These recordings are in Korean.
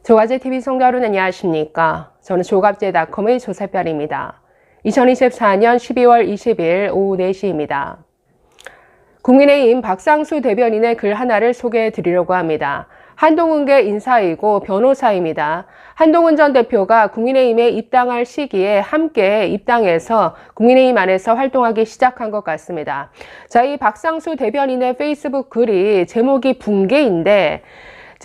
조갑제TV 성도 여러분 안녕하십니까? 저는 조갑제닷컴의 조세별입니다. 2024년 12월 20일 오후 4시입니다. 국민의힘 박상수 대변인의 글 하나를 소개해 드리려고 합니다. 한동훈계 인사이고 변호사입니다. 한동훈 전 대표가 국민의힘에 입당할 시기에 함께 입당해서 국민의힘 안에서 활동하기 시작한 것 같습니다. 자, 이 박상수 대변인의 페이스북 글이 제목이 붕괴인데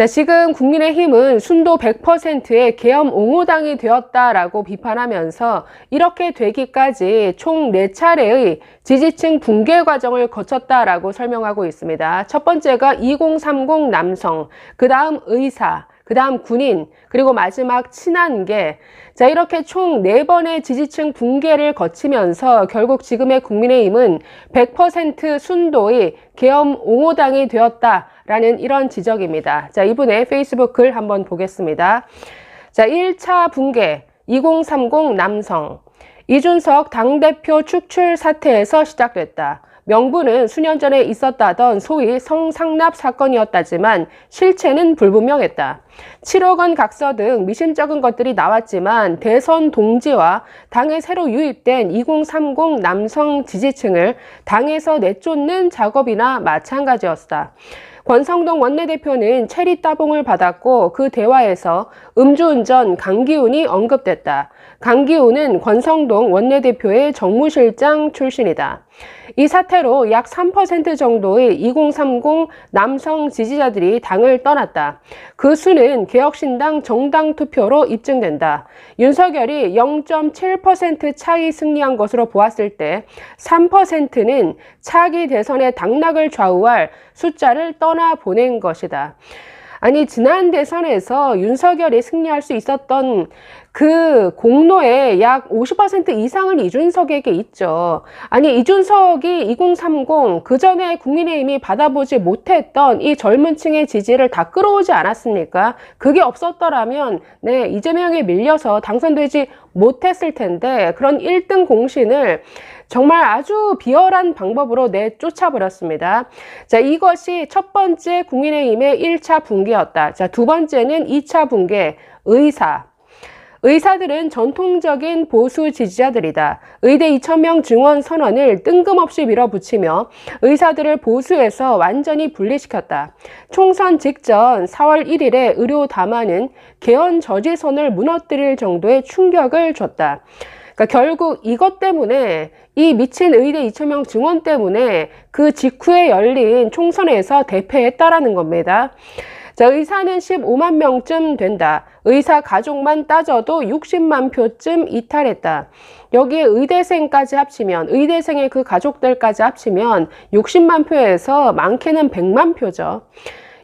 지금 국민의힘은 순도 100%의 계엄 옹호당이 되었다라고 비판하면서 이렇게 되기까지 총 4차례의 지지층 붕괴 과정을 거쳤다라고 설명하고 있습니다. 첫 번째가 2030 남성, 그 다음 의사, 그 다음 군인, 그리고 마지막 친한계. 자, 이렇게 총 4번의 지지층 붕괴를 거치면서 결국 지금의 국민의힘은 100% 순도의 계엄 옹호당이 되었다라는 이런 지적입니다. 자, 이분의 페이스북 글 한번 보겠습니다. 자, 1차 붕괴, 2030 남성. 이준석 당대표 축출 사태에서 시작됐다. 명분은 수년 전에 있었다던 소위 성상납 사건이었다지만 실체는 불분명했다. 7억 원 각서 등 미심쩍은 것들이 나왔지만 대선 동지와 당에 새로 유입된 2030 남성 지지층을 당에서 내쫓는 작업이나 마찬가지였다. 권성동 원내대표는 체리 따봉을 받았고 그 대화에서 음주운전 강기훈이 언급됐다. 강기훈은 권성동 원내대표의 정무실장 출신이다. 이 사태로 약 3% 정도의 2030 남성 지지자들이 당을 떠났다. 그 수는 개혁신당 정당 투표로 입증된다. 윤석열이 0.7% 차이 승리한 것으로 보았을 때 3%는 차기 대선의 당락을 좌우할 숫자를 떠나보낸 것이다. 아니, 지난 대선에서 윤석열이 승리할 수 있었던 그 공로의 약 50% 이상은 이준석에게 있죠. 아니, 이준석이 2030 그 전에 국민의힘이 받아보지 못했던 이 젊은 층의 지지를 다 끌어오지 않았습니까? 그게 없었더라면 이재명에 밀려서 당선되지 못했을 텐데 그런 1등 공신을 정말 아주 비열한 방법으로 내쫓아버렸습니다. 자, 이것이 첫 번째 국민의힘의 1차 붕괴였다. 자, 두 번째는 2차 붕괴, 의사들은 전통적인 보수 지지자들이다. 의대 2,000명 증원 선언을 뜬금없이 밀어붙이며 의사들을 보수에서 완전히 분리시켰다. 총선 직전 4월 1일에 의료 담화는 개헌 저지선을 무너뜨릴 정도의 충격을 줬다. 그러니까 결국 이것 때문에 이 미친 의대 2,000명 증원 때문에 그 직후에 열린 총선에서 대패했다라는 겁니다. 자, 의사는 15만 명쯤 된다. 의사 가족만 따져도 60만 표쯤 이탈했다. 여기에 의대생까지 합치면, 의대생의 그 가족들까지 합치면 60만 표에서 많게는 100만 표죠.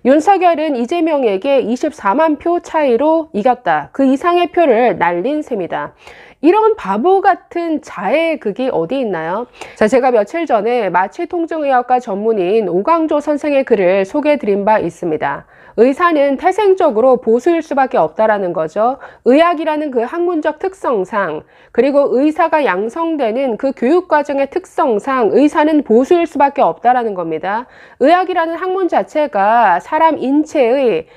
윤석열은 이재명에게 24만 표 차이로 이겼다. 그 이상의 표를 날린 셈이다. 이런 바보 같은 자해극이 어디 있나요? 자, 제가 며칠 전에 마취통증의학과 전문의인 오광조 선생의 글을 소개해드린 바 있습니다. 의사는 태생적으로 보수일 수밖에 없다라는 거죠. 의학이라는 그 학문적 특성상, 그리고 의사가 양성되는 그 교육과정의 특성상 의사는 보수일 수밖에 없다라는 겁니다. 의학이라는 학문 자체가 사람 인체의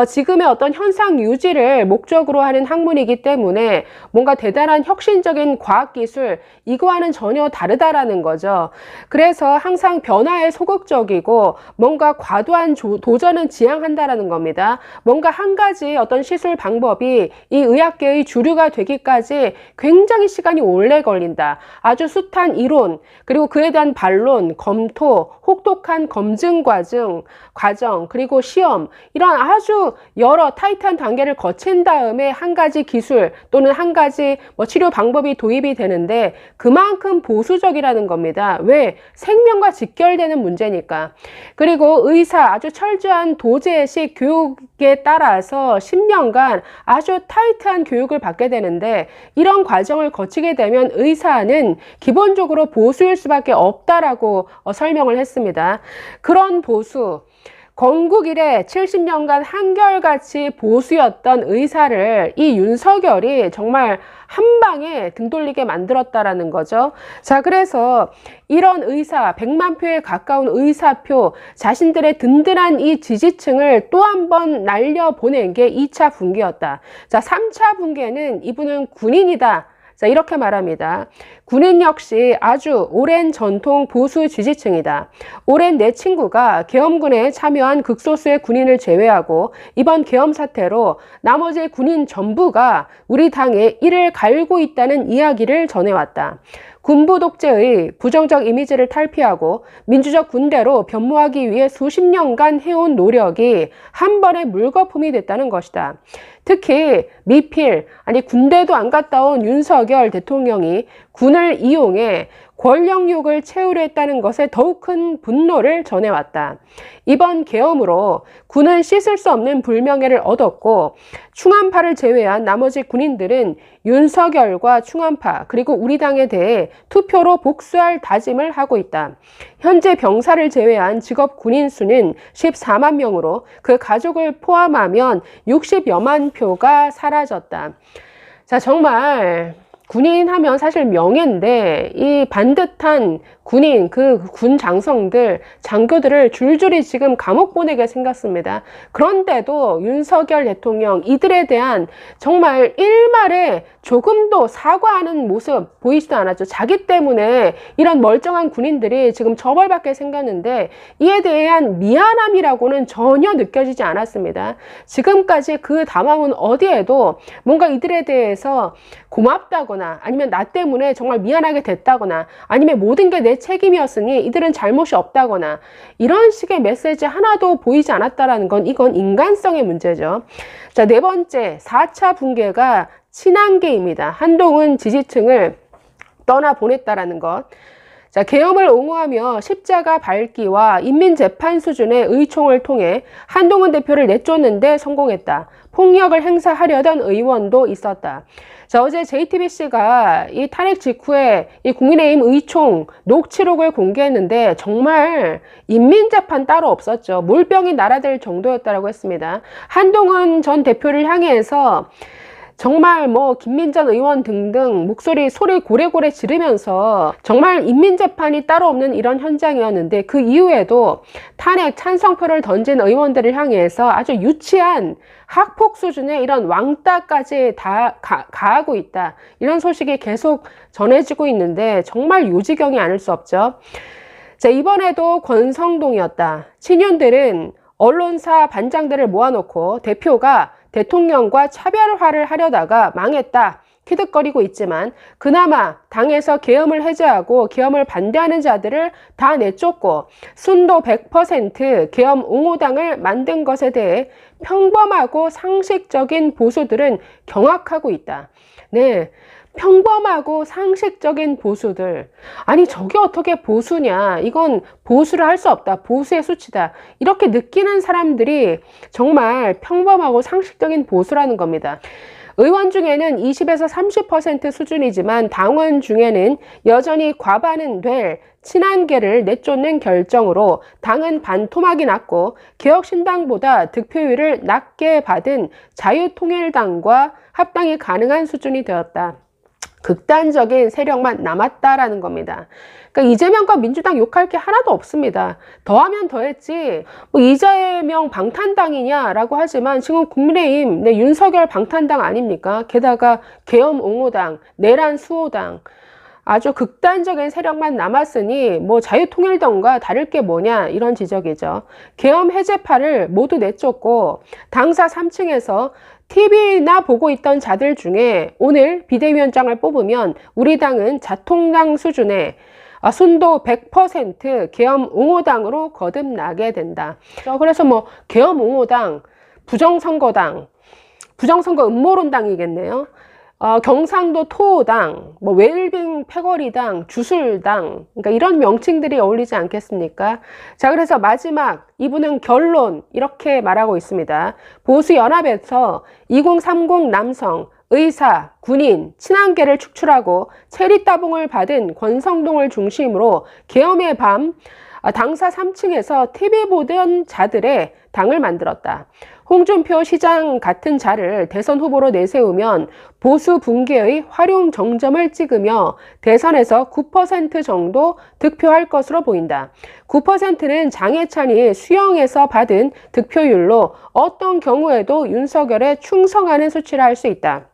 지금의 어떤 현상 유지를 목적으로 하는 학문이기 때문에 뭔가 대단한 혁신적인 과학기술, 이거와는 전혀 다르다라는 거죠. 그래서 항상 변화에 소극적이고 뭔가 과도한 도전은 지향한다라는 겁니다. 뭔가 한 가지 어떤 시술 방법이 이 의학계의 주류가 되기까지 굉장히 시간이 오래 걸린다. 아주 숱한 이론, 그리고 그에 대한 반론, 검토, 혹독한 검증 과정, 그리고 시험, 이런 아주 여러 타이트한 단계를 거친 다음에 한 가지 기술 또는 한 가지 치료 방법이 도입이 되는데 그만큼 보수적이라는 겁니다. 왜? 생명과 직결되는 문제니까. 그리고 의사, 아주 철저한 도제식 교육에 따라서 10년간 아주 타이트한 교육을 받게 되는데 이런 과정을 거치게 되면 의사는 기본적으로 보수일 수밖에 없다라고 설명을 했습니다. 그런 보수, 건국 이래 70년간 한결같이 보수였던 의사를 이 윤석열이 정말 한 방에 등 돌리게 만들었다라는 거죠. 자, 그래서 이런 의사, 100만 표에 가까운 의사표, 자신들의 든든한 이 지지층을 또 한 번 날려보낸 게 2차 분기였다. 자, 3차 분기에는 이분은 군인이다. 자, 이렇게 말합니다. 군인 역시 아주 오랜 전통 보수 지지층이다. 오랜 내 친구가 계엄군에 참여한 극소수의 군인을 제외하고 이번 계엄 사태로 나머지 군인 전부가 우리 당에 이를 갈고 있다는 이야기를 전해왔다. 군부 독재의 부정적 이미지를 탈피하고 민주적 군대로 변모하기 위해 수십 년간 해온 노력이 한 번에 물거품이 됐다는 것이다. 특히 미필, 군대도 안 갔다 온 윤석열 대통령이 군을 이용해 권력욕을 채우려 했다는 것에 더욱 큰 분노를 전해왔다. 이번 계엄으로 군은 씻을 수 없는 불명예를 얻었고 충암파를 제외한 나머지 군인들은 윤석열과 충암파 그리고 우리 당에 대해 투표로 복수할 다짐을 하고 있다. 현재 병사를 제외한 직업 군인 수는 14만 명으로 그 가족을 포함하면 60여만 표가 사라졌다. 자, 정말 군인 하면 사실 명예인데 이 반듯한 군인, 그 군 장성들, 장교들을 줄줄이 지금 감옥 보내게 생겼습니다. 그런데도 윤석열 대통령 이들에 대한 정말 일말에 조금도 사과하는 모습 보이지도 않았죠. 자기 때문에 이런 멀쩡한 군인들이 지금 처벌받게 생겼는데 이에 대한 미안함이라고는 전혀 느껴지지 않았습니다. 지금까지 그 담화문 어디에도 뭔가 이들에 대해서 고맙다거나 아니면 나 때문에 정말 미안하게 됐다거나 아니면 모든 게 내 책임이었으니 이들은 잘못이 없다거나 이런 식의 메시지 하나도 보이지 않았다라는 건 이건 인간성의 문제죠. 자, 네 번째 4차 붕괴가 친한계입니다. 한동훈 지지층을 떠나보냈다라는 것. 자, 계엄을 옹호하며 십자가 밟기와 인민재판 수준의 의총을 통해 한동훈 대표를 내쫓는데 성공했다. 폭력을 행사하려던 의원도 있었다. 자, 어제 JTBC가 이 탄핵 직후에 이 국민의힘 의총 녹취록을 공개했는데 정말 인민재판 따로 없었죠. 물병이 날아들 정도였다고 했습니다. 한동훈 전 대표를 향해서 정말 김민전 의원 등등 소리 고래고래 지르면서 정말 인민재판이 따로 없는 이런 현장이었는데 그 이후에도 탄핵 찬성표를 던진 의원들을 향해서 아주 유치한 학폭 수준의 이런 왕따까지 다 가하고 있다. 이런 소식이 계속 전해지고 있는데 정말 요지경이 아닐 수 없죠. 자, 이번에도 권성동이었다. 친윤들은 언론사 반장들을 모아놓고 대표가 대통령과 차별화를 하려다가 망했다. 키득거리고 있지만 그나마 당에서 계엄을 해제하고 계엄을 반대하는 자들을 다 내쫓고 순도 100% 계엄 옹호당을 만든 것에 대해 평범하고 상식적인 보수들은 경악하고 있다. 네. 평범하고 상식적인 보수들. 아니, 저게 어떻게 보수냐. 이건 보수를 할 수 없다. 보수의 수치다. 이렇게 느끼는 사람들이 정말 평범하고 상식적인 보수라는 겁니다. 의원 중에는 20에서 30% 수준이지만 당원 중에는 여전히 과반은 될 친한계를 내쫓는 결정으로 당은 반토막이 났고 개혁신당보다 득표율을 낮게 받은 자유통일당과 합당이 가능한 수준이 되었다. 극단적인 세력만 남았다라는 겁니다. 그러니까 이재명과 민주당 욕할 게 하나도 없습니다. 더하면 더했지 이재명 방탄당이냐라고 하지만 지금 국민의힘 윤석열 방탄당 아닙니까? 게다가 계엄 옹호당, 내란 수호당 아주 극단적인 세력만 남았으니 자유통일당과 다를 게 뭐냐 이런 지적이죠. 계엄 해제파를 모두 내쫓고 당사 3층에서 TV나 보고 있던 자들 중에 오늘 비대위원장을 뽑으면 우리 당은 자통당 수준의 순도 100% 계엄 옹호당으로 거듭나게 된다. 그래서 계엄 옹호당, 부정선거당, 부정선거 음모론당이겠네요. 경상도 토호당, 웰빙 패거리당, 주술당, 그러니까 이런 명칭들이 어울리지 않겠습니까? 자, 그래서 마지막 이분은 결론 이렇게 말하고 있습니다. 보수연합에서 2030 남성, 의사, 군인, 친한계를 축출하고 체리따봉을 받은 권성동을 중심으로 계엄의 밤 당사 3층에서 TV 보던 자들의 당을 만들었다. 홍준표 시장 같은 자를 대선 후보로 내세우면 보수 붕괴의 활용 정점을 찍으며 대선에서 9% 정도 득표할 것으로 보인다. 9%는 장해찬이 수영에서 받은 득표율로 어떤 경우에도 윤석열에 충성하는 수치라 할 수 있다.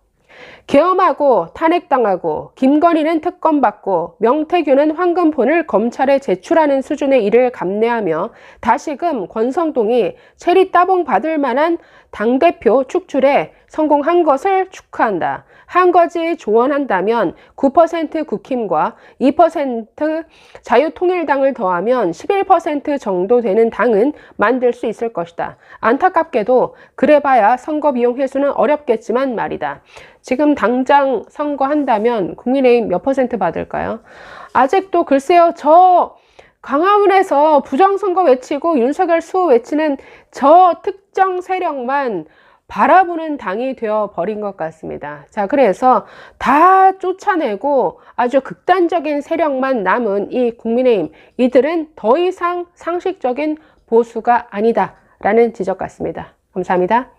계엄하고 탄핵당하고 김건희는 특검받고 명태균은 황금폰을 검찰에 제출하는 수준의 일을 감내하며 다시금 권성동이 체리 따봉 받을 만한 당대표 축출에 성공한 것을 축하한다. 한 가지 조언한다면 9% 국힘과 2% 자유통일당을 더하면 11% 정도 되는 당은 만들 수 있을 것이다. 안타깝게도 그래봐야 선거 비용 회수는 어렵겠지만 말이다. 지금 당장 선거한다면 국민의힘 몇 퍼센트 받을까요? 아직도 글쎄요, 저 광화문에서 부정선거 외치고 윤석열 수호 외치는 저 특정 세력만 바라보는 당이 되어 버린 것 같습니다. 자, 그래서 다 쫓아내고 아주 극단적인 세력만 남은 이 국민의힘, 이들은 더 이상 상식적인 보수가 아니다 라는 지적 같습니다. 감사합니다.